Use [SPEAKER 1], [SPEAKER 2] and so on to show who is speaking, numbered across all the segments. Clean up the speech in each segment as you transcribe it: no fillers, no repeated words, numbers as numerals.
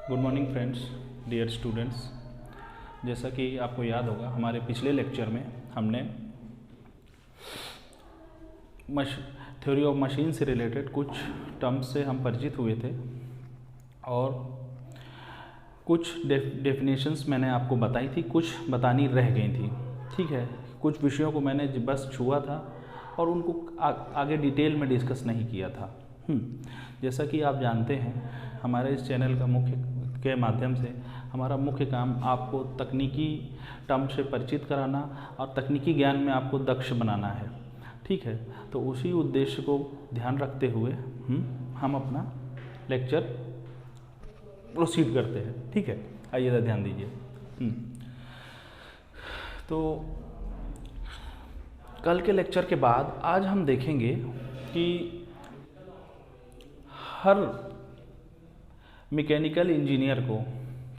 [SPEAKER 1] Good morning friends, dear students. जैसा कि आपको याद होगा, हमारे पिछले लेक्चर में हमने थ्योरी ऑफ मशीन से रिलेटेड कुछ टर्म्स से हम परिचित हुए थे और कुछ डेफिनेशंस मैंने आपको बताई थी, कुछ बतानी रह गई थी। ठीक है, कुछ विषयों को मैंने बस छुआ था और उनको आगे डिटेल में डिस्कस नहीं किया था। जैसा कि आप जानते हैं, हमारे इस चैनल का के माध्यम से हमारा मुख्य काम आपको तकनीकी टर्म से परिचित कराना और तकनीकी ज्ञान में आपको दक्ष बनाना है। ठीक है, तो उसी उद्देश्य को ध्यान रखते हुए हम अपना लेक्चर प्रोसीड करते हैं। ठीक है, आइए ध्यान दीजिए। तो कल के लेक्चर के बाद आज हम देखेंगे कि हर मैकेनिकल इंजीनियर को,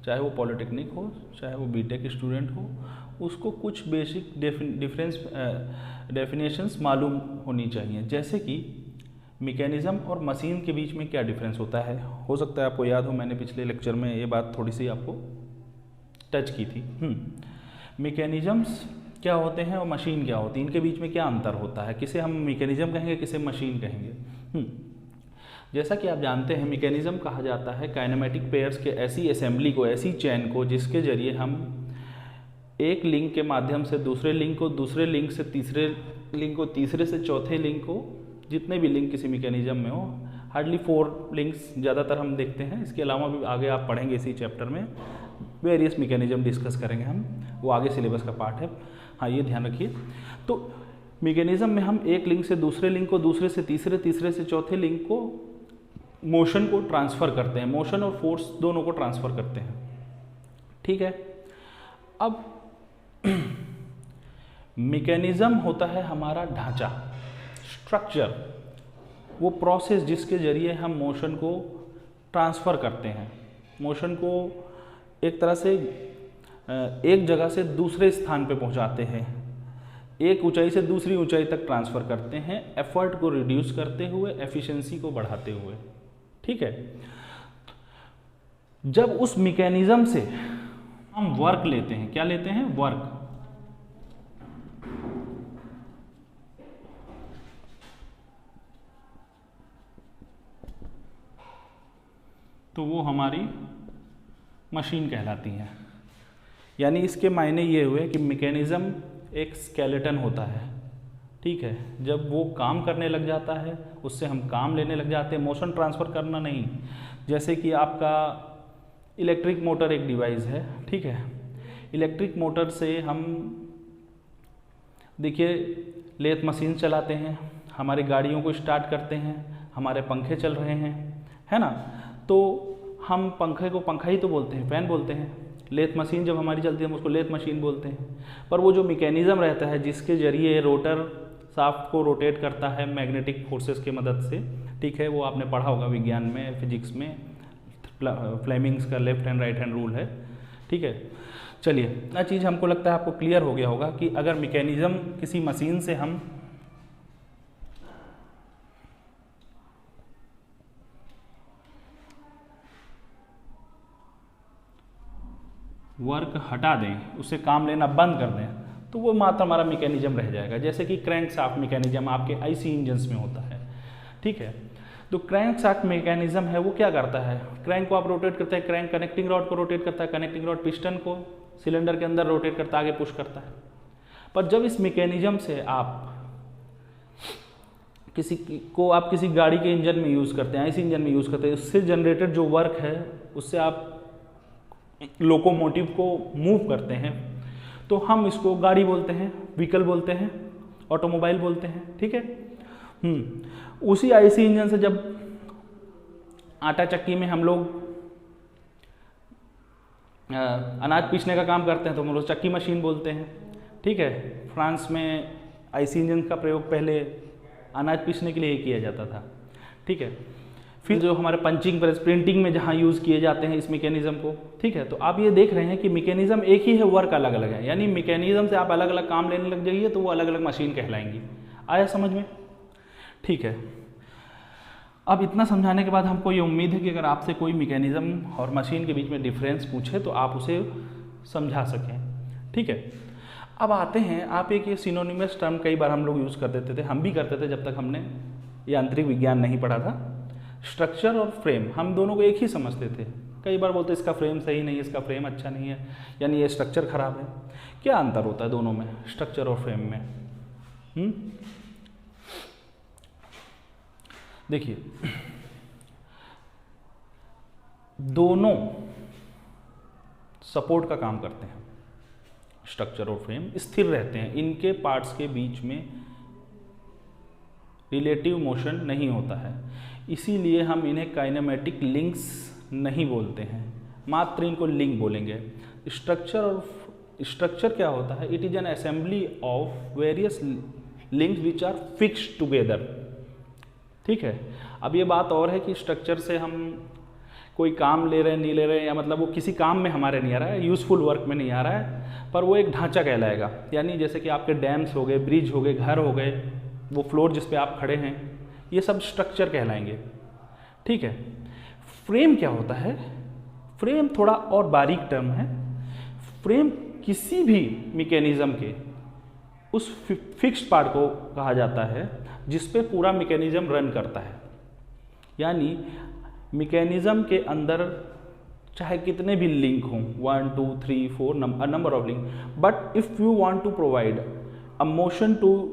[SPEAKER 1] चाहे वो पॉलिटेक्निक हो, चाहे वो बीटेक स्टूडेंट हो, उसको कुछ बेसिक डेफिनेशंस मालूम होनी चाहिए। जैसे कि मैकेनिज़्म और मशीन के बीच में क्या डिफरेंस होता है। हो सकता है आपको याद हो, मैंने पिछले लेक्चर में ये बात थोड़ी सी आपको टच की थी। मैकेनिज़म्स क्या होते हैं और मशीन क्या होती है, इनके बीच में क्या अंतर होता है, किसे हम मैकेनिज़्म कहेंगे, किसे मशीन कहेंगे। जैसा कि आप जानते हैं, मैकेनिज़्म कहा जाता है काइनेमेटिक पेयर्स के ऐसी असेंबली को, ऐसी चैन को, जिसके जरिए हम एक लिंक के माध्यम से दूसरे लिंक को, दूसरे लिंक से तीसरे लिंक को, तीसरे से चौथे लिंक को, जितने भी लिंक किसी मैकेनिज़्म में हो, हार्डली 4 लिंक्स ज़्यादातर हम देखते हैं। इसके अलावा भी आगे आप पढ़ेंगे इसी चैप्टर में वेरियस मैकेनिज़्म डिस्कस करेंगे हम, वो आगे सिलेबस का पार्ट है। हाँ, ये ध्यान रखिए। तो मैकेनिज़्म में हम एक लिंक से दूसरे लिंक को, दूसरे से तीसरे, तीसरे से चौथे लिंक को, मोशन को ट्रांसफ़र करते हैं, मोशन और फोर्स दोनों को ट्रांसफ़र करते हैं। ठीक है, अब मैकेनिज़्म होता है हमारा ढांचा, स्ट्रक्चर, वो प्रोसेस जिसके जरिए हम मोशन को ट्रांसफ़र करते हैं, मोशन को एक तरह से एक जगह से दूसरे स्थान पे पहुंचाते हैं, एक ऊंचाई से दूसरी ऊंचाई तक ट्रांसफ़र करते हैं, एफर्ट को रिड्यूस करते हुए, एफिशिएंसी को बढ़ाते हुए। ठीक है, जब उस मैकेनिज़्म से हम वर्क लेते हैं, क्या लेते हैं, वर्क, तो वो हमारी मशीन कहलाती है। यानी इसके मायने ये हुए कि मैकेनिज़्म एक स्केलेटन होता है। ठीक है, जब वो काम करने लग जाता है, उससे हम काम लेने लग जाते हैं, मोशन ट्रांसफ़र करना नहीं। जैसे कि आपका इलेक्ट्रिक मोटर एक डिवाइस है। ठीक है, इलेक्ट्रिक मोटर से हम देखिए लेथ मशीन चलाते हैं, हमारी गाड़ियों को स्टार्ट करते हैं, हमारे पंखे चल रहे हैं, है ना। तो हम पंखे को पंखा ही तो बोलते हैं, फैन बोलते हैं। लेथ मशीन जब हमारी चलती है, हम उसको लेथ मशीन बोलते हैं। पर वो जो मैकेनिज़्म रहता है जिसके जरिए रोटर शाफ्ट को रोटेट करता है मैग्नेटिक फोर्सेस की मदद से, ठीक है, वो आपने पढ़ा होगा विज्ञान में, फिजिक्स में, फ्लेमिंग्स का left hand right hand rule है। ठीक है, चलिए, इतना चीज़ हमको लगता है आपको क्लियर हो गया होगा कि अगर मैकेनिज़्म किसी मशीन से हम वर्क हटा दें, उससे काम लेना बंद कर दें, तो वो मात्र हमारा मैकेनिज़्म रह जाएगा। जैसे कि क्रैंक शाफ्ट मैकेनिज़्म आपके आईसी इंजन्स में होता है। ठीक है, तो क्रैंक शाफ्ट मैकेनिज़्म है, वो क्या करता है, क्रैंक को आप रोटेट करते हैं, क्रैंक कनेक्टिंग रॉड को रोटेट करता है, कनेक्टिंग रॉड पिस्टन को सिलेंडर के अंदर रोटेट करता है, आगे पुश करता है। पर जब इस मैकेनिज़्म से आप किसी गाड़ी के इंजन में यूज़ करते हैं, आईसी इंजन में यूज़ करते हैं, उससे जनरेटेड जो वर्क है, उससे आप लोकोमोटिव को मूव करते हैं, तो हम इसको गाड़ी बोलते हैं, व्हीकल बोलते हैं, ऑटोमोबाइल बोलते हैं। ठीक है, उसी आईसी इंजन से जब आटा चक्की में हम लोग अनाज पीसने का काम करते हैं, तो हम लोग चक्की मशीन बोलते हैं। ठीक है, फ्रांस में आईसी इंजन का प्रयोग पहले अनाज पीसने के लिए ही किया जाता था। ठीक है, फिर जो हमारे पंचिंग प्रेस, प्रिंटिंग में जहाँ यूज़ किए जाते हैं इस मैकेनिज़्म को। ठीक है, तो आप ये देख रहे हैं कि मैकेनिज़्म एक ही है, वर्क अलग अलग है। यानी मैकेनिज़्म से आप अलग अलग काम लेने लग जाइए तो वो अलग अलग मशीन कहलाएंगी। आया समझ में? ठीक है, अब इतना समझाने के बाद हमको ये उम्मीद है कि अगर आपसे कोई मैकेनिज्म और मशीन के बीच में डिफरेंस पूछे तो आप उसे समझा सकें। ठीक है, अब आते हैं, आप एक ये सिनोनिमस टर्म कई बार हम लोग यूज़ कर देते थे, हम भी करते थे जब तक हमने यांत्रिक विज्ञान नहीं पढ़ा था। स्ट्रक्चर और फ्रेम हम दोनों को एक ही समझते थे। कई बार बोलते इसका फ्रेम सही नहीं है, इसका फ्रेम अच्छा नहीं है, यानी ये स्ट्रक्चर खराब है। क्या अंतर होता है दोनों में, स्ट्रक्चर और फ्रेम में? देखिए, दोनों सपोर्ट का काम करते हैं। स्ट्रक्चर और फ्रेम स्थिर रहते हैं, इनके पार्ट्स के बीच में रिलेटिव मोशन नहीं होता है, इसीलिए हम इन्हें काइनेमेटिक लिंक्स नहीं बोलते हैं, मात्र इनको लिंक बोलेंगे। स्ट्रक्चर क्या होता है? It is an assembly of various links which are fixed together. ठीक है, अब ये बात और है कि स्ट्रक्चर से हम कोई काम ले रहे हैं नहीं ले रहे हैं, या मतलब वो किसी काम में हमारे नहीं आ रहा है, यूज़फुल वर्क में नहीं आ रहा है, पर वो एक ढांचा कहलाएगा। यानी जैसे कि आपके डैम्स हो गए, ब्रिज हो गए, घर हो गए, वो फ्लोर जिस पे आप खड़े हैं, ये सब स्ट्रक्चर कहलाएंगे। ठीक है, फ्रेम क्या होता है? फ्रेम थोड़ा और बारीक टर्म है। फ्रेम किसी भी मैकेनिज्म के उस फिक्स्ड पार्ट को कहा जाता है जिस पे पूरा मैकेनिज्म रन करता है। यानी मैकेनिज्म के अंदर चाहे कितने भी लिंक हों, 1 2 3 4 number of link, but if you want to provide a motion to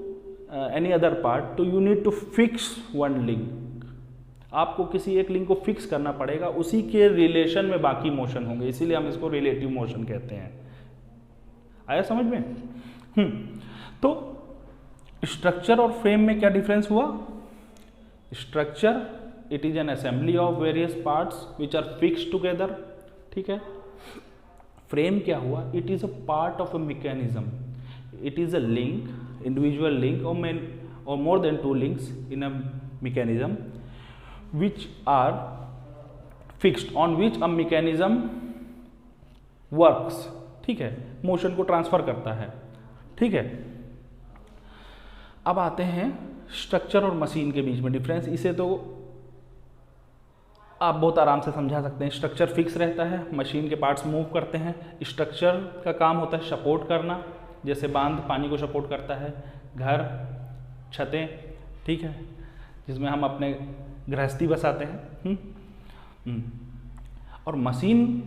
[SPEAKER 1] any other part, तो you need to fix one link. आपको किसी एक लिंक को फिक्स करना पड़ेगा, उसी के रिलेशन में बाकी मोशन होंगे, इसीलिए हम इसको रिलेटिव मोशन कहते हैं। आया समझ में? तो स्ट्रक्चर और फ्रेम में क्या डिफरेंस हुआ? Structure, it is an assembly of various parts which are fixed together. ठीक है, फ्रेम क्या हुआ? It is a part of a mechanism, it is a link, individual link or more than 2 links in a mechanism which are fixed, on which a mechanism works। ठीक है, motion को transfer करता है। ठीक है, अब आते हैं स्ट्रक्चर और मशीन के बीच में डिफरेंस। इसे तो आप बहुत आराम से समझा सकते हैं। स्ट्रक्चर फिक्स रहता है, मशीन के पार्ट्स मूव करते हैं। स्ट्रक्चर का काम होता है सपोर्ट करना, जैसे बांध पानी को सपोर्ट करता है, घर, छतें, ठीक है, जिसमें हम अपने गृहस्थी बसाते हैं। और मशीन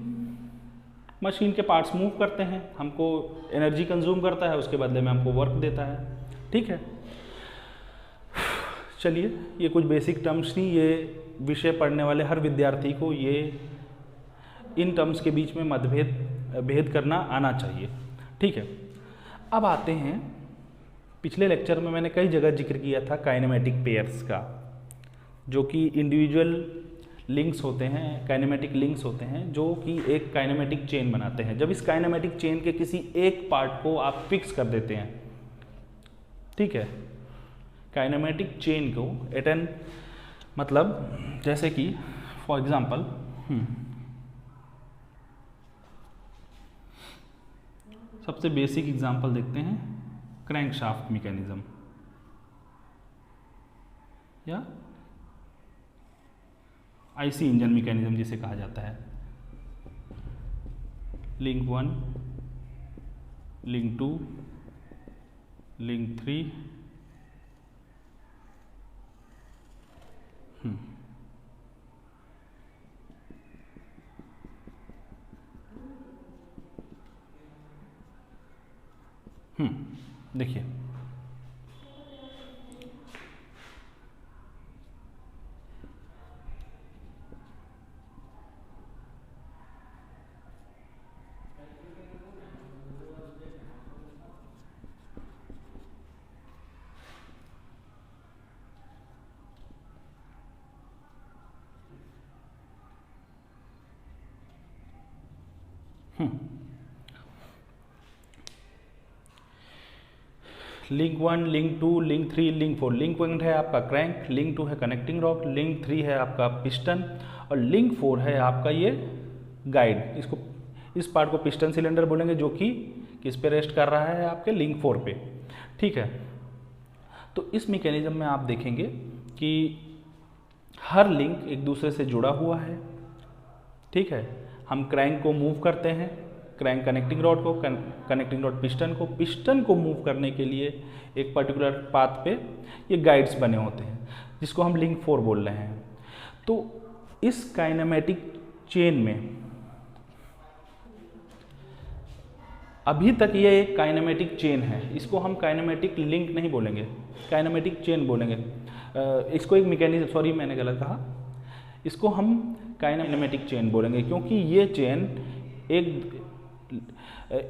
[SPEAKER 1] के पार्ट्स मूव करते हैं, हमको एनर्जी कंज्यूम करता है, उसके बदले में हमको वर्क देता है। ठीक है, चलिए, ये कुछ बेसिक टर्म्स थी। ये विषय पढ़ने वाले हर विद्यार्थी को ये इन टर्म्स के बीच में भेद करना आना चाहिए। ठीक है, अब आते हैं, पिछले लेक्चर में मैंने कई जगह जिक्र किया था काइनेमेटिक पेयर्स का, जो कि इंडिविजुअल लिंक्स होते हैं, काइनेमेटिक लिंक्स होते हैं, जो कि एक काइनेमेटिक चेन बनाते हैं। जब इस काइनेमेटिक चेन के किसी एक पार्ट को आप फिक्स कर देते हैं, ठीक है, काइनेमेटिक चेन को एटन, मतलब जैसे कि फॉर एग्जांपल सबसे बेसिक एग्जांपल देखते हैं, क्रैंकशाफ्ट मैकेनिज्म या आईसी इंजन मैकेनिज्म जिसे कहा जाता है। लिंक 1, लिंक 2, लिंक 3, देखिए, link 1, link 2, link 3, link 4। Link 1 है आपका क्रैंक, लिंक 2 है कनेक्टिंग रॉड, लिंक 3 है आपका पिस्टन, और लिंक 4 है आपका ये गाइड। इसको, इस पार्ट को पिस्टन सिलेंडर बोलेंगे, जो कि किस पे रेस्ट कर रहा है? आपके लिंक 4 पे। ठीक है, तो इस मैकेनिज्म में आप देखेंगे कि हर लिंक एक दूसरे से जुड़ा हुआ है, ठीक है। हम क्रैंक को मूव करते हैं, क्रैंक कनेक्टिंग रॉड को, कनेक्टिंग रॉड पिस्टन को मूव करने के लिए एक पर्टिकुलर पाथ पे ये गाइड्स बने होते हैं, जिसको हम लिंक 4 बोल रहे हैं। तो इस काइनेमेटिक चेन में अभी तक ये एक काइनेमेटिक चेन है, इसको हम काइनेमेटिक लिंक नहीं बोलेंगे, काइनेमेटिक चेन बोलेंगे। इसको एक मैकेनिज्म, सॉरी मैंने गलत कहा, इसको हम काइनेमेटिक चेन बोलेंगे, क्योंकि ये चेन एक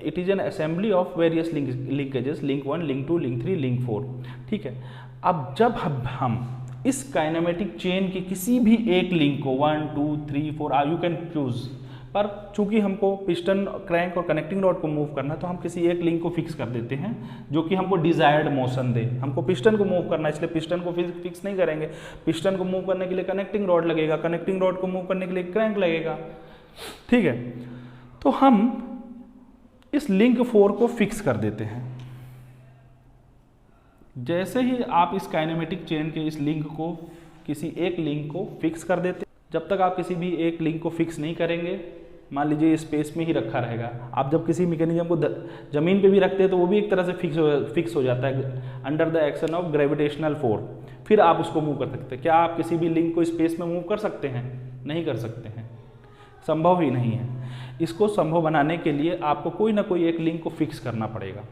[SPEAKER 1] it is an assembly of various linkages, link 1, link 2, link 3, link 4, ठीक है। अब जब हम इस काइनेमेटिक चेन की किसी भी एक लिंक को 1, 2, 3, 4 यू कैन चूज, पर चूंकि हमको पिस्टन, क्रैंक और कनेक्टिंग रॉड को मूव करना है तो हम किसी एक लिंक को फिक्स कर देते हैं जो कि हमको डिजायर्ड मोशन दे। हमको पिस्टन को मूव करना है, इसलिए पिस्टन को फिक्स नहीं करेंगे। पिस्टन को मूव करने के लिए कनेक्टिंग रॉड लगेगा, कनेक्टिंग रॉड को मूव करने के लिए क्रैंक लगेगा, ठीक है। तो हम इस लिंक 4 को फिक्स कर देते हैं। जैसे ही आप इस काइनेमेटिक चेन के इस लिंक को, किसी एक लिंक को फिक्स कर देते हैं, जब तक आप किसी भी एक लिंक को फिक्स नहीं करेंगे, मान लीजिए स्पेस में ही रखा रहेगा, आप जब किसी मैकेनिज्म को जमीन पे भी रखते हैं तो वो भी एक तरह से फिक्स हो जाता है under the action of gravitational force, फिर आप उसको मूव कर सकते हैं। क्या आप किसी भी लिंक को स्पेस में मूव कर सकते हैं? नहीं कर सकते हैं, संभव ही नहीं है। इसको संभव बनाने के लिए आपको कोई ना कोई एक लिंक को फिक्स करना पड़ेगा।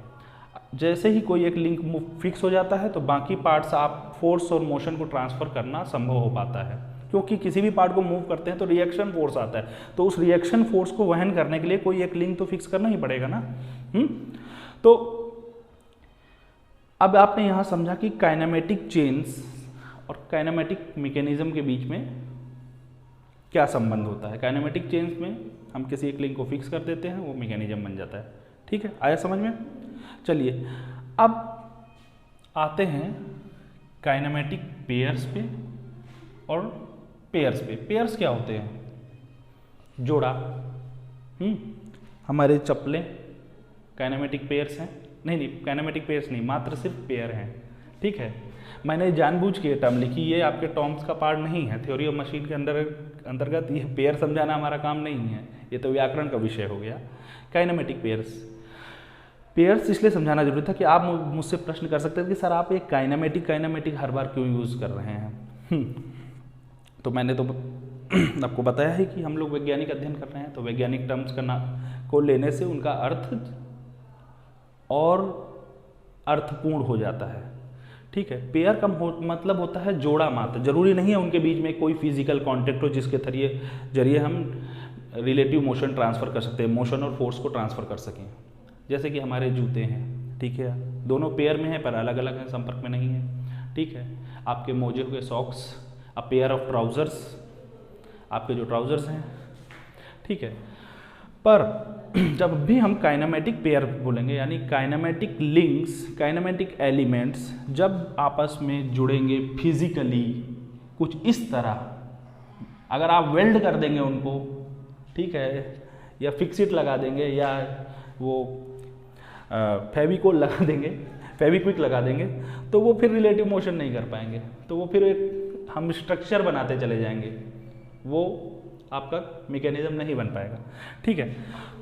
[SPEAKER 1] जैसे ही कोई एक लिंक फिक्स हो जाता है तो बाकी पार्ट्स आप फोर्स और मोशन को ट्रांसफर करना संभव हो पाता है, क्योंकि किसी भी पार्ट को मूव करते हैं तो रिएक्शन फोर्स आता है, तो उस रिएक्शन फोर्स को वहन करने के लिए कोई एक लिंक तो फिक्स करना ही पड़ेगा ना। तो अब आपने यहां समझा कि काइनेमेटिक चेन्स और काइनेमेटिक मैकेनिज्म के बीच में क्या संबंध होता है। काइनेमेटिक चेन्स में हम किसी एक लिंक को फिक्स कर देते हैं, वो मैकेनिज्म बन जाता है, ठीक है। आया समझ में? चलिए अब आते हैं काइनेमेटिक पेयर्स पे और पेयर्स पे। पेयर्स क्या होते हैं? जोड़ा। हमारे चप्पलें काइनेमेटिक पेयर्स हैं? नहीं, काइनेमेटिक पेयर्स नहीं, मात्र सिर्फ पेयर हैं, ठीक है। मैंने जानबूझ के टर्म लिखी, ये आपके टर्म्स का पार्ट नहीं है। थ्योरी ऑफ मशीन के अंतर्गत ये पेयर समझाना हमारा काम नहीं है, ये तो व्याकरण का विषय हो गया। काइनेमेटिक पेयर्स इसलिए समझाना जरूरी था कि आप मुझसे प्रश्न कर सकते थे कि सर आप ये काइनेमेटिक हर बार क्यों यूज़ कर रहे हैं। तो मैंने तो आपको बताया है कि हम लोग वैज्ञानिक अध्ययन कर रहे हैं, तो वैज्ञानिक टर्म्स को लेने से उनका अर्थ और अर्थपूर्ण हो जाता है, ठीक है। पेयर का मतलब होता है जोड़ा मात्र। जरूरी नहीं है उनके बीच में कोई फिजिकल कॉन्टेक्ट हो जिसके जरिए हम रिलेटिव मोशन ट्रांसफर कर सकते हैं, मोशन और फोर्स को ट्रांसफर कर सकें। जैसे कि हमारे जूते हैं, ठीक है, दोनों पेयर में हैं पर अलग अलग हैं, संपर्क में नहीं है, ठीक है। आपके मोजे हुए socks, a pair of trousers, आपके जो ट्राउजर्स हैं, ठीक है। पर जब भी हम काइनेमेटिक पेयर बोलेंगे, यानी काइनेमेटिक लिंक्स, काइनेमेटिक एलिमेंट्स जब आपस में जुड़ेंगे फिजिकली कुछ इस तरह, अगर आप वेल्ड कर देंगे उनको, ठीक है, या फिक्सिट लगा देंगे, या वो फेविकोल लगा देंगे, फेविक्विक लगा देंगे, तो वो फिर रिलेटिव मोशन नहीं कर पाएंगे, तो वो फिर एक हम स्ट्रक्चर बनाते चले जाएंगे, वो आपका मैकेनिज्म नहीं बन पाएगा, ठीक है।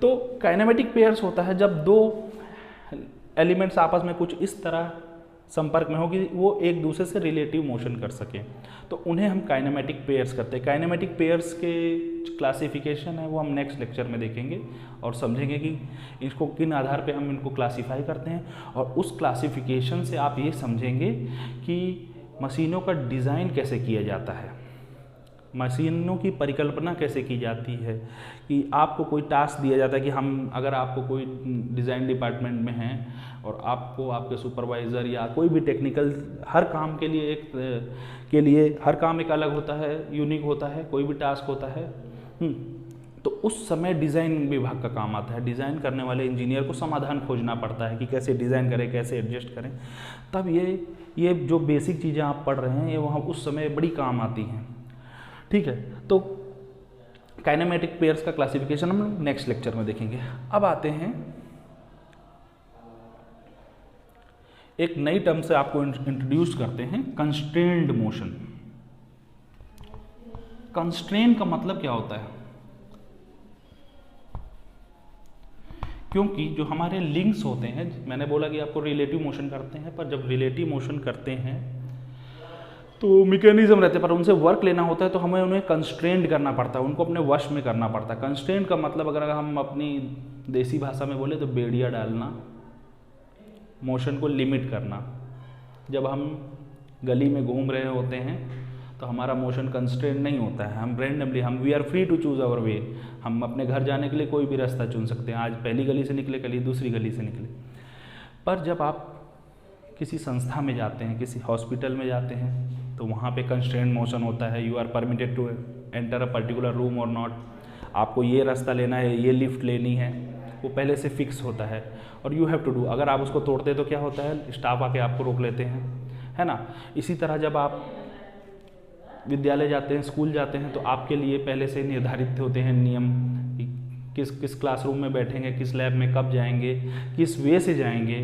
[SPEAKER 1] तो काइनेमेटिक पेयर्स होता है जब दो एलिमेंट्स आपस में कुछ इस तरह संपर्क में हो कि वो एक दूसरे से रिलेटिव मोशन कर सकें, तो उन्हें हम काइनेमेटिक पेयर्स करते हैं। काइनेमेटिक पेयर्स के क्लासिफिकेशन है वो हम नेक्स्ट लेक्चर में देखेंगे और समझेंगे कि इसको किन आधार पे हम इनको क्लासीफाई करते हैं, और उस क्लासिफिकेशन से आप ये समझेंगे कि मशीनों का डिज़ाइन कैसे किया जाता है, मशीनों की परिकल्पना कैसे की जाती है, कि आपको कोई टास्क दिया जाता है कि अगर आपको कोई डिज़ाइन डिपार्टमेंट में हैं और आपको आपके सुपरवाइज़र या कोई भी टेक्निकल, हर काम के लिए हर काम एक अलग होता है, यूनिक होता है, कोई भी टास्क होता है, तो उस समय डिज़ाइन विभाग का काम आता है। डिज़ाइन करने वाले इंजीनियर को समाधान खोजना पड़ता है कि कैसे डिज़ाइन करें, कैसे एडजस्ट करें। तब ये जो बेसिक चीज़ें आप पढ़ रहे हैं ये वहाँ उस समय बड़ी काम आती हैं, ठीक है। तो काइनेमेटिक पेयर्स का क्लासिफिकेशन हम नेक्स्ट लेक्चर में देखेंगे। अब आते हैं एक नई टर्म से आपको इंट्रोड्यूस करते हैं, कंस्ट्रेन्ड मोशन। कंस्ट्रेन का मतलब क्या होता है? क्योंकि जो हमारे लिंक्स होते हैं, मैंने बोला कि आपको रिलेटिव मोशन करते हैं, पर जब रिलेटिव मोशन करते हैं तो मैकेनिज्म रहते हैं, पर उनसे वर्क लेना होता है तो हमें उन्हें कंस्ट्रेंड करना पड़ता है, उनको अपने वश में करना पड़ता है। कंस्ट्रेंड का मतलब अगर हम अपनी देसी भाषा में बोले तो बेड़िया डालना, मोशन को लिमिट करना। जब हम गली में घूम रहे होते हैं तो हमारा मोशन कंस्ट्रेंड नहीं होता है, हम रैंडमली, हम we are free to choose our way. हम अपने घर जाने के लिए कोई भी रास्ता चुन सकते हैं, आज पहली गली से निकले, कल दूसरी गली से निकले। पर जब आप किसी संस्था में जाते हैं, किसी हॉस्पिटल में जाते हैं, तो वहाँ पे कंस्ट्रेंड मोशन होता है। You are permitted to enter a particular room और नॉट। आपको ये रास्ता लेना है, ये लिफ्ट लेनी है, वो पहले से फिक्स होता है और यू हैव टू डू। अगर आप उसको तोड़ते तो क्या होता है, स्टाफ आके आपको रोक लेते हैं, है ना। इसी तरह जब आप विद्यालय जाते हैं, स्कूल जाते हैं, तो आपके लिए पहले से निर्धारित होते हैं नियम, किस किस क्लासरूम में बैठेंगे, किस लैब में कब जाएंगे, किस वे से जाएंगे।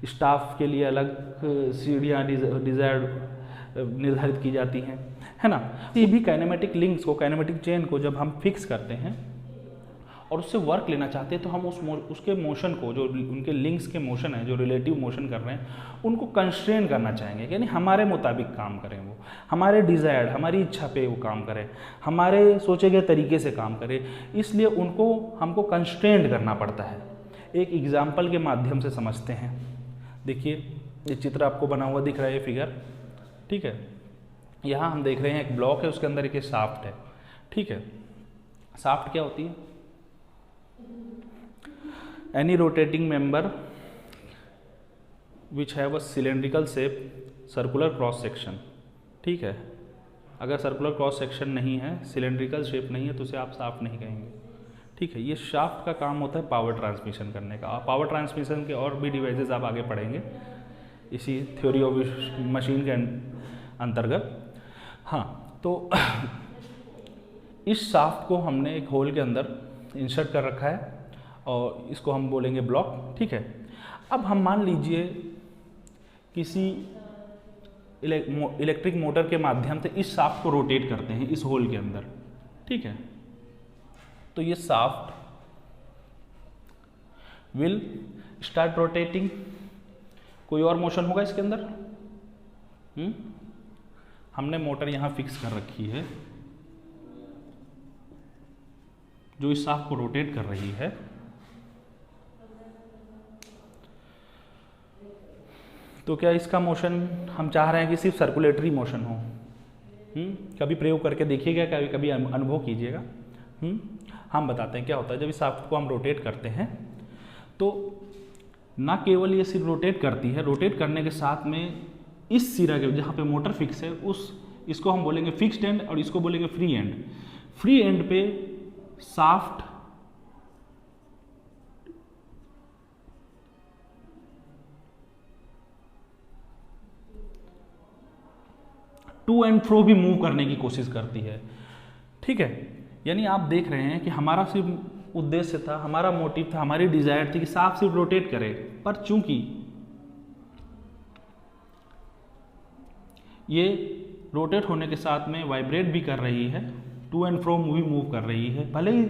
[SPEAKER 1] स्टाफ के लिए अलग सीढ़ियाँ डिज़ायर्ड निर्धारित की जाती हैं, है ना। ये भी काइनेमेटिक लिंक्स को, काइनेमेटिक चेन को जब हम फिक्स करते हैं और उससे वर्क लेना चाहते हैं तो हम उसके मोशन को, जो उनके लिंक्स के मोशन है, जो रिलेटिव मोशन कर रहे हैं, उनको कंस्ट्रेन करना चाहेंगे, यानी हमारे मुताबिक काम करें, वो हमारे डिज़ायर्ड, हमारी इच्छा पे वो काम करें, हमारे सोचे गए तरीके से काम करें। इसलिए उनको हमको कंस्ट्रेंड करना पड़ता है। एक एग्जाम्पल के माध्यम से समझते हैं। देखिए, ये चित्र आपको बना हुआ दिख रहा है, ये फिगर, ठीक है। यहाँ हम देख रहे हैं एक ब्लॉक है, उसके अंदर एक शाफ्ट है, ठीक है। शाफ्ट क्या होती है? Any rotating member which have a cylindrical shape, circular cross section, ठीक है। अगर सर्कुलर क्रॉस सेक्शन नहीं है, सिलेंड्रिकल शेप नहीं है, तो उसे आप शाफ्ट नहीं कहेंगे, ठीक है। ये शाफ्ट का काम होता है पावर ट्रांसमिशन करने का। पावर ट्रांसमिशन के और भी डिवाइसेस आप आगे पढ़ेंगे इसी थ्योरी ऑफ मशीन के अंतर्गत। हाँ, तो इस शाफ्ट को हमने एक होल के अंदर इंसर्ट कर रखा है और इसको हम बोलेंगे ब्लॉक, ठीक है। अब हम मान लीजिए किसी इलेक्ट्रिक मोटर के माध्यम से इस शाफ्ट को रोटेट करते हैं इस होल के अंदर, ठीक है। तो ये शाफ्ट विल स्टार्ट रोटेटिंग। कोई और मोशन होगा इसके अंदर? हमने मोटर यहाँ फिक्स कर रखी है जो इस शाफ्ट को रोटेट कर रही है। तो क्या इसका मोशन हम चाह रहे हैं कि सिर्फ सर्कुलेटरी मोशन हो? कभी प्रयोग करके देखिएगा, कभी कभी अनुभव कीजिएगा। हम बताते हैं क्या होता है जब इस शाफ्ट को हम रोटेट करते हैं। तो ना केवल ये सिर्फ रोटेट करती है, रोटेट करने के साथ में इस सिरा के जहाँ पे मोटर फिक्स है इसको हम बोलेंगे फिक्स्ड एंड और इसको बोलेंगे फ्री एंड। फ्री एंड पे शाफ्ट टू एंड फ्रो भी मूव करने की कोशिश करती है, ठीक है। यानी आप देख रहे हैं कि हमारा सिर्फ उद्देश्य था, हमारा मोटिव था, हमारी डिजायर थी कि शाफ्ट सिर्फ रोटेट करे, पर चूंकि ये रोटेट होने के साथ में वाइब्रेट भी कर रही है, टू एंड फ्रो भी मूव कर रही है, भले ही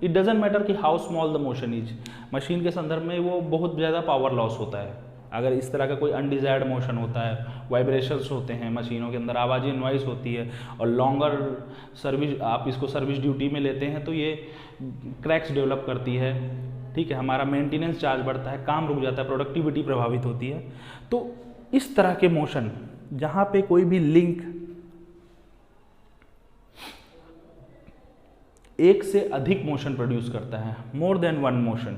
[SPEAKER 1] इट डजेंट मैटर कि how small the motion is. Machine के संदर्भ में वो बहुत ज़्यादा पावर लॉस होता है अगर इस तरह का कोई अनडिजायर्ड मोशन होता है, वाइब्रेशंस होते हैं मशीनों के अंदर, आवाज़ें नॉइस होती है, और लॉन्गर सर्विस आप इसको सर्विस ड्यूटी में लेते हैं तो ये क्रैक्स डेवलप करती है, ठीक है। हमारा मेंटेनेंस चार्ज बढ़ता है, काम रुक जाता है, प्रोडक्टिविटी प्रभावित होती है। तो इस तरह के मोशन जहाँ पे कोई भी लिंक एक से अधिक मोशन प्रोड्यूस करता है, मोर देन वन मोशन,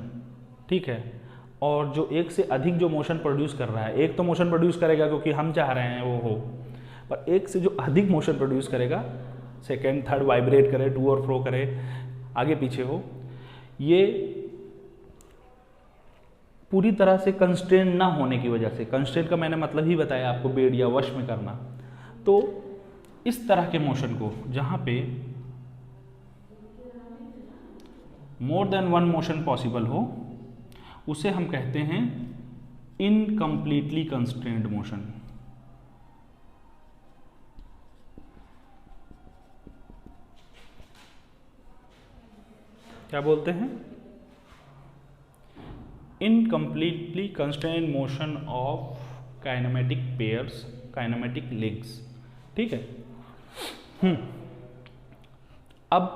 [SPEAKER 1] ठीक है, और जो एक से अधिक जो मोशन प्रोड्यूस कर रहा है, एक तो मोशन प्रोड्यूस करेगा क्योंकि हम चाह रहे हैं वो हो, पर एक से जो अधिक मोशन प्रोड्यूस करेगा, सेकेंड थर्ड वाइब्रेट करे, टू और फ्रो करे, आगे पीछे हो, ये पूरी तरह से कंस्ट्रेन ना होने की वजह से, कंस्ट्रेन का मैंने मतलब ही बताया आपको, बेड या वश में करना। तो इस तरह के मोशन को जहाँ पे more than one motion possible हो, उसे हम कहते हैं इनकम्प्लीटली कंस्ट्रेंड मोशन। क्या बोलते हैं, incompletely constrained motion of kinematic pairs, kinematic links. ठीक है। अब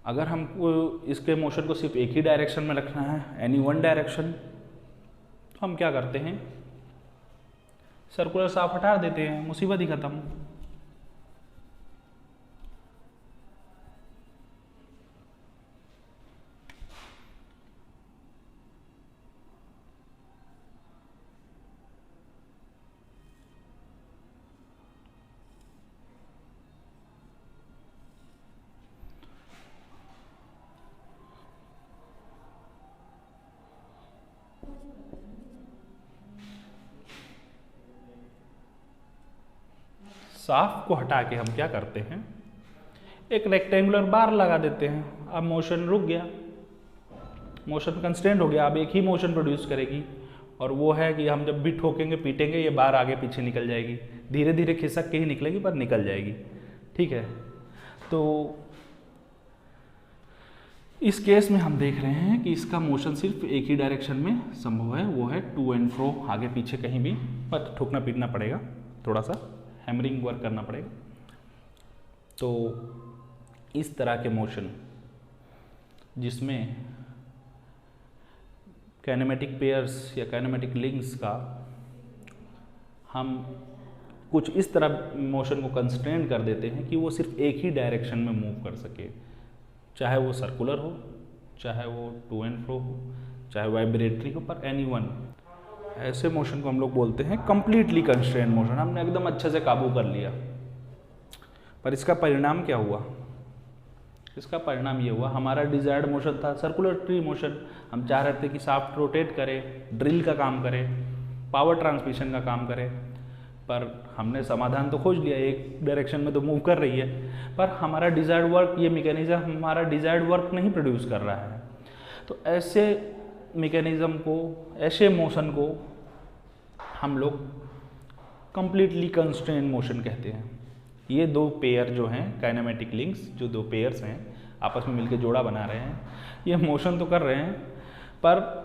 [SPEAKER 1] अगर हमको इसके मोशन को सिर्फ एक ही डायरेक्शन में रखना है, एनी वन डायरेक्शन, तो हम क्या करते हैं, सर्कुलर साफ हटा देते हैं, मुसीबत ही खत्म। साफ को हटा के हम क्या करते हैं, एक रेक्टेंगुलर बार लगा देते हैं। अब मोशन रुक गया, मोशन कंस्ट्रेंट हो गया, अब एक ही मोशन प्रोड्यूस करेगी, और वो है कि हम जब भी ठोकेंगे पीटेंगे ये बार आगे पीछे निकल जाएगी, धीरे धीरे खिसक के ही निकलेगी पर निकल जाएगी। ठीक है, तो इस केस में हम देख रहे हैं कि इसका मोशन सिर्फ एक ही डायरेक्शन में संभव है, वो है टू एंड फ्रो, आगे पीछे कहीं भी, पर ठोकना पीटना पड़ेगा, थोड़ा सा हैमरिंग वर्क करना पड़ेगा। तो इस तरह के मोशन जिसमें काइनेमेटिक पेयर्स या काइनेमेटिक लिंक्स का हम कुछ इस तरह मोशन को कंस्ट्रेंट कर देते हैं कि वो सिर्फ एक ही डायरेक्शन में मूव कर सके, चाहे वो सर्कुलर हो, चाहे वो टू एंड फ्रो हो, चाहे वाइब्रेटरी हो, पर एनी वन। ऐसे मोशन को हम लोग बोलते हैं कंप्लीटली कंस्ट्रेंट मोशन। हमने एकदम अच्छे से काबू कर लिया, पर इसका परिणाम क्या हुआ, इसका परिणाम ये हुआ, हमारा डिजायर्ड मोशन था सर्कुलर मोशन, हम चाह रहे थे कि शाफ्ट रोटेट करे, ड्रिल का काम करे, पावर ट्रांसमिशन का काम करे, पर हमने समाधान तो खोज लिया, एक डायरेक्शन में तो मूव कर रही है, पर हमारा डिजायर्ड वर्क, ये मैकेनिज्म हमारा डिजायर्ड वर्क नहीं प्रोड्यूस कर रहा है। तो ऐसे मैकेनिज्म को, ऐसे मोशन को हम लोग कंप्लीटली कंस्ट्रेंट मोशन कहते हैं। ये दो पेयर जो हैं काइनेमेटिक लिंक्स, जो दो पेयर्स हैं आपस में मिलकर जोड़ा बना रहे हैं, ये मोशन तो कर रहे हैं पर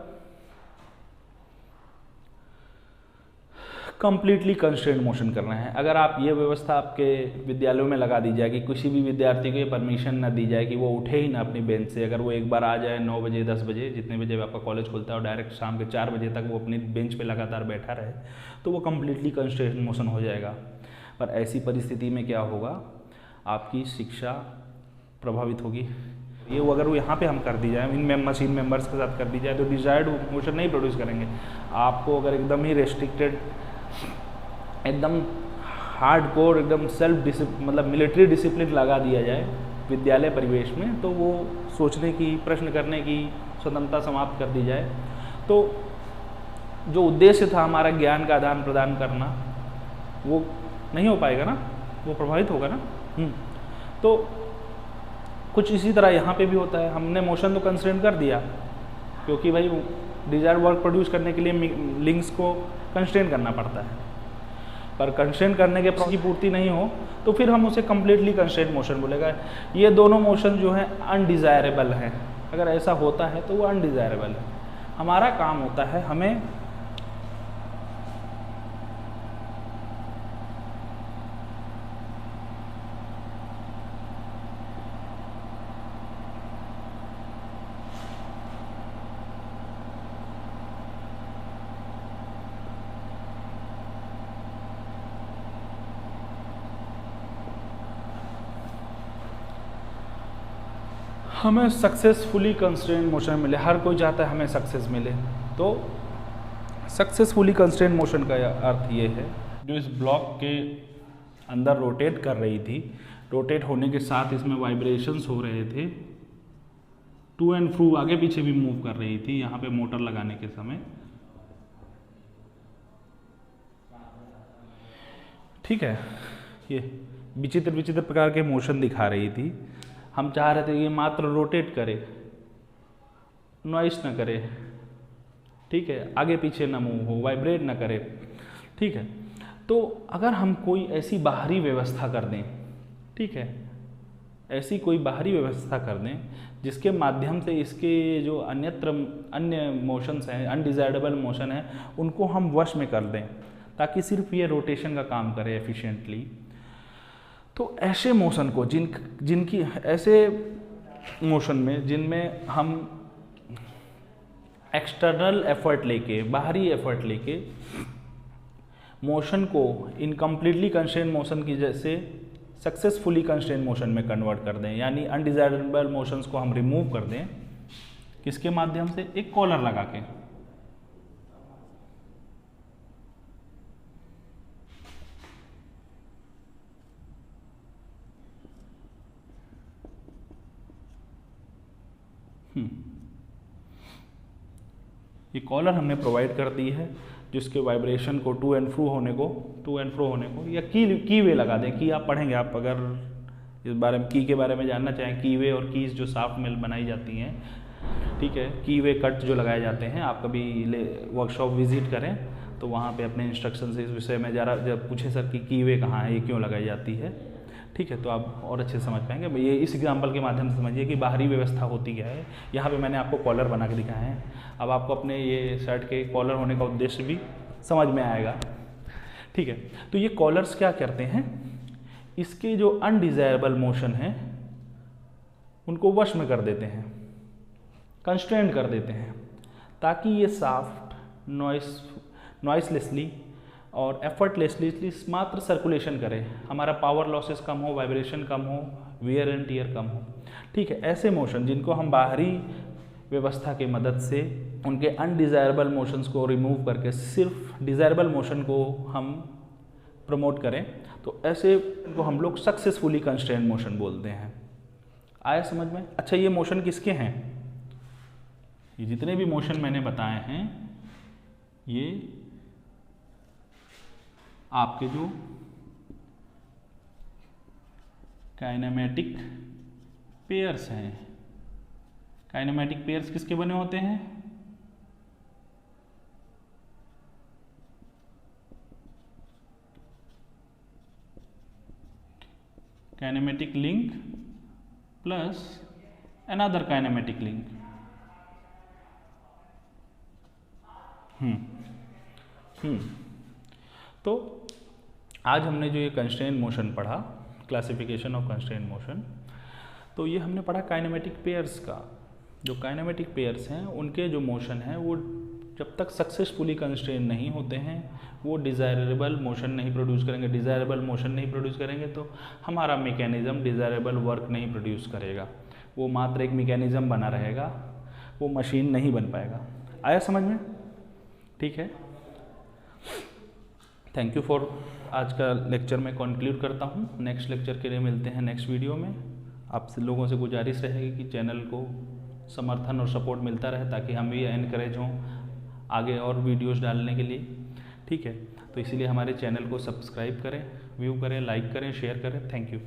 [SPEAKER 1] कंप्लीटली कंस्ट्रेंट मोशन कर रहे हैं। अगर आप ये व्यवस्था आपके विद्यालयों में लगा दी जाए कि किसी भी विद्यार्थी को ये परमिशन ना दी जाए कि वो उठे ही ना अपनी बेंच से, अगर वो एक बार आ जाए 9 बजे 10 बजे, जितने बजे आपका कॉलेज खुलता है, और डायरेक्ट शाम के 4 बजे तक वो अपनी बेंच पे लगातार बैठा रहे, तो वो कंप्लीटली कंस्ट्रेंट मोशन हो जाएगा। पर ऐसी परिस्थिति में क्या होगा, आपकी शिक्षा प्रभावित होगी। ये वो अगर वो यहाँ पे हम कर दी जाए, इन मशीन मेंबर्स के साथ कर दी जाए, तो डिजायर्ड मोशन नहीं प्रोड्यूस करेंगे। आपको अगर एकदम ही रेस्ट्रिक्टेड, एकदम हार्ड कोर, एकदम मतलब मिलिट्री डिसिप्लिन लगा दिया जाए विद्यालय परिवेश में, तो वो सोचने की, प्रश्न करने की स्वतंत्रता समाप्त कर दी जाए, तो जो उद्देश्य था हमारा ज्ञान का आदान प्रदान करना, वो नहीं हो पाएगा ना, वो प्रभावित होगा ना। तो कुछ इसी तरह यहाँ पे भी होता है। हमने मोशन तो कंस्ट्रेंट कर दिया, क्योंकि भाई डिजायर्ड वर्क प्रोड्यूस करने के लिए लिंक्स को कंस्ट्रेंट करना पड़ता है, पर कंस्ट्रेंट करने के की पूर्ति नहीं हो तो फिर हम उसे कंप्लीटली कंस्ट्रेंट मोशन बोलेगा। ये दोनों मोशन जो हैं अनडिज़ायरेबल हैं। अगर ऐसा होता है तो वो अनडिज़ायरेबल है। हमारा काम होता है हमें सक्सेसफुली कंस्ट्रेंट मोशन मिले। हर कोई चाहता है हमें सक्सेस मिले। तो सक्सेसफुली कंस्ट्रेंट मोशन का अर्थ ये है, जो इस ब्लॉक के अंदर रोटेट कर रही थी, रोटेट होने के साथ इसमें वाइब्रेशंस हो रहे थे, टू एंड फ्रू आगे पीछे भी मूव कर रही थी। यहाँ पे मोटर लगाने के समय, ठीक है, ये विचित्र विचित्र प्रकार के मोशन दिखा रही थी। हम चाह रहे थे कि मात्र रोटेट करे, नॉइस ना करे, ठीक है, आगे पीछे ना मूव हो, वाइब्रेट ना करे, ठीक है। तो अगर हम कोई ऐसी बाहरी व्यवस्था कर दें, ठीक है, ऐसी कोई बाहरी व्यवस्था कर दें जिसके माध्यम से इसके जो अन्य मोशंस हैं, अनडिजायरेबल मोशन है, उनको हम वश में कर दें ताकि सिर्फ ये रोटेशन का काम करे एफिशिएंटली। तो ऐसे मोशन को जिनकी ऐसे मोशन में जिनमें हम एक्सटर्नल एफर्ट लेके, बाहरी एफर्ट लेके मोशन को इनकम्प्लीटली कंस्ट्रेंट मोशन की जैसे सक्सेसफुली कंस्ट्रेंट मोशन में कन्वर्ट कर दें, यानी अनडिजायरेबल मोशंस को हम रिमूव कर दें। किसके माध्यम से? एक कॉलर लगा के। ये कॉलर हमने प्रोवाइड कर दी है जिसके वाइब्रेशन को टू एंड फ्रो होने को या की वे लगा दें। की आप पढ़ेंगे, आप अगर इस बारे में की के बारे में जानना चाहें, की वे और कीज जो साफ्ट में बनाई जाती हैं, ठीक है, की वे कट जो लगाए जाते हैं, आप कभी वर्कशॉप विजिट करें तो वहाँ पे अपने इंस्ट्रक्शन से इस विषय में ज़रा जब पूछे सर की वे कहाँ है, ये क्यों लगाई जाती है, ठीक है, तो आप और अच्छे से समझ पाएंगे। ये इस एग्जाम्पल के माध्यम से समझिए कि बाहरी व्यवस्था होती क्या है। यहाँ पे मैंने आपको कॉलर बना के दिखाया है, अब आपको अपने ये शर्ट के कॉलर होने का उद्देश्य भी समझ में आएगा, ठीक है। तो ये कॉलर्स क्या करते हैं, इसके जो अनडिजायरेबल मोशन है उनको वश में कर देते हैं, कंस्ट्रेंट कर देते हैं, ताकि ये साफ्ट नॉइसलेसली और एफर्टलेसली मात्र सर्कुलेशन करे, हमारा पावर लॉसेस कम हो, वाइब्रेशन कम हो, वियर एंड टियर कम हो, ठीक है। ऐसे मोशन जिनको हम बाहरी व्यवस्था के मदद से उनके अनडिजायरेबल मोशंस को रिमूव करके सिर्फ डिजायरेबल मोशन को हम प्रमोट करें, तो ऐसे को हम लोग सक्सेसफुली कंस्ट्रेंट मोशन बोलते हैं। आया समझ में? अच्छा, ये मोशन किसके हैं? ये जितने भी मोशन मैंने बताए हैं ये आपके जो काइनेमेटिक पेयर्स हैं। काइनेमेटिक पेयर्स किसके बने होते हैं? Kinematic link plus another kinematic link. तो आज हमने जो ये कंस्ट्रेंट मोशन पढ़ा, क्लासिफिकेशन ऑफ कंस्ट्रेंट मोशन, तो ये हमने पढ़ा काइनेमेटिक पेयर्स का। जो काइनेमेटिक पेयर्स हैं उनके जो मोशन हैं वो जब तक सक्सेसफुली कंस्ट्रेंट नहीं होते हैं वो डिज़ायरेबल मोशन नहीं प्रोड्यूस करेंगे। डिज़ायरेबल मोशन नहीं प्रोड्यूस करेंगे तो हमारा मैकेनिज़्म डिज़ायरेबल वर्क नहीं प्रोड्यूस करेगा, वो मात्र एक मैकेनिज़्म बना रहेगा, वो मशीन नहीं बन पाएगा। आया समझ में? ठीक है, थैंक यू फॉर। आज का लेक्चर मैं कंक्लूड करता हूँ। नेक्स्ट लेक्चर के लिए मिलते हैं नेक्स्ट वीडियो में। आपसे लोगों से गुजारिश रहेगी कि चैनल को समर्थन और सपोर्ट मिलता रहे ताकि हम भी एनकरेज हों आगे और वीडियोस डालने के लिए, ठीक है। तो इसीलिए हमारे चैनल को सब्सक्राइब करें, व्यू करें, लाइक करें, शेयर करें। Thank you.